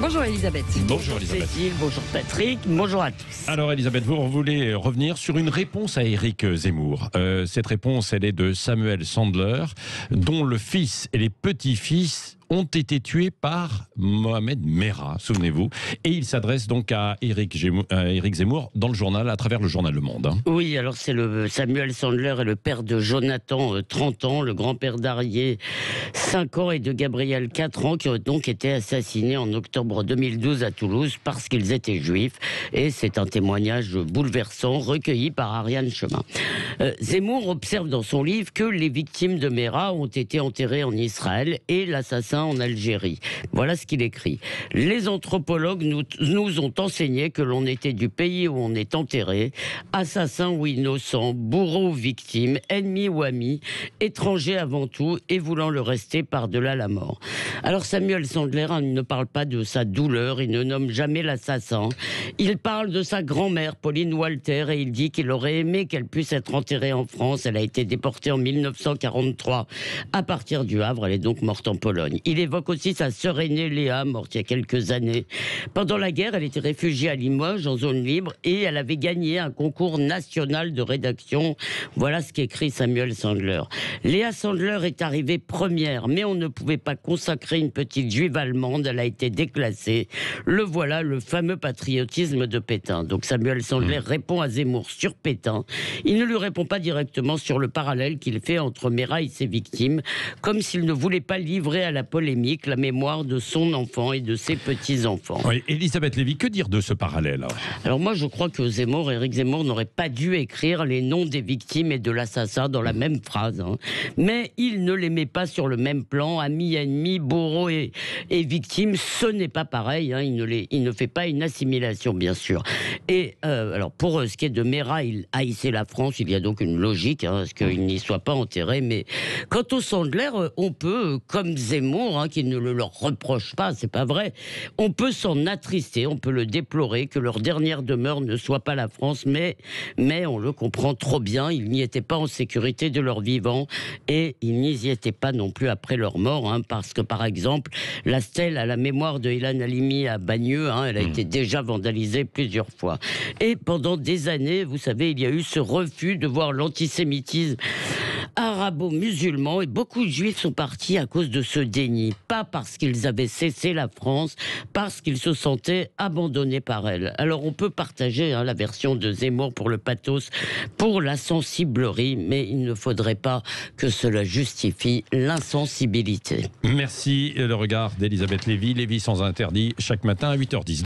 Bonjour Elisabeth. Bonjour Elisabeth. Cécile, bonjour Patrick, bonjour à tous. Alors Elisabeth, vous voulez revenir sur une réponse à Éric Zemmour. Cette réponse, elle est de Samuel Sandler, dont le fils et les petits-fils ont été tués par Mohamed Merah, souvenez-vous. Et il s'adresse donc à Éric Zemmour dans le journal, à travers le journal Le Monde. Oui, alors c'est le Samuel Sandler est le père de Jonathan, 30 ans, le grand-père d'Arié, 5 ans, et de Gabriel, 4 ans, qui ont donc été assassinés en octobre 2012 à Toulouse parce qu'ils étaient juifs. Et c'est un témoignage bouleversant recueilli par Ariane Chemin. Zemmour observe dans son livre que les victimes de Merah ont été enterrées en Israël et l'assassin en Algérie. Voilà ce qu'il écrit. Les anthropologues nous ont enseigné que l'on était du pays où on est enterré, assassin ou innocent, bourreau ou victime, ennemi ou ami, étranger avant tout et voulant le rester par-delà la mort. Alors Samuel Sandler ne parle pas de sa douleur, il ne nomme jamais l'assassin. Il parle de sa grand-mère, Pauline Walter, et il dit qu'il aurait aimé qu'elle puisse être enterrée en France. Elle a été déportée en 1943 à partir du Havre, elle est donc morte en Pologne. Il évoque aussi sa sœur aînée Léa, morte il y a quelques années. Pendant la guerre, elle était réfugiée à Limoges, en zone libre, et elle avait gagné un concours national de rédaction. Voilà ce qu'écrit Samuel Sandler. Léa Sandler est arrivée première, mais on ne pouvait pas consacrer une petite juive allemande, elle a été déclassée. Le voilà, le fameux patriotisme de Pétain. Donc Samuel Sandler répond à Zemmour sur Pétain. Il ne lui répond pas directement sur le parallèle qu'il fait entre Merah et ses victimes, comme s'il ne voulait pas livrer à la polémique la mémoire de son enfant et de ses petits-enfants. Oui, Elisabeth Lévy, que dire de ce parallèle? Alors moi je crois que Éric Zemmour n'aurait pas dû écrire les noms des victimes et de l'assassin dans la même phrase. Mais il ne les met pas sur le même plan, amis, ennemis, bourreaux et victimes, ce n'est pas pareil. Il ne fait pas une assimilation, bien sûr. Et alors pour ce qui est de Merah, il haïssait la France, il y a donc une logique à ce qu'il n'y soit pas enterré. Mais quant au Sandler, on peut, comme Zemmour, qui ne le leur reproche pas, c'est pas vrai, on peut s'en attrister, on peut le déplorer, que leur dernière demeure ne soit pas la France, mais on le comprend trop bien, ils n'y étaient pas en sécurité de leur vivant, et ils n'y étaient pas non plus après leur mort, parce que par exemple, la stèle à la mémoire de Ilan Halimi à Bagneux, elle a été déjà vandalisée plusieurs fois. Et pendant des années, vous savez, il y a eu ce refus de voir l'antisémitisme arabo-musulmans, et beaucoup de juifs sont partis à cause de ce déni. Pas parce qu'ils avaient cessé la France, parce qu'ils se sentaient abandonnés par elle. Alors on peut partager la version de Zemmour pour le pathos, pour la sensiblerie, mais il ne faudrait pas que cela justifie l'insensibilité. Merci, le regard d'Elisabeth Lévy. Lévy sans interdit, chaque matin à 8h10.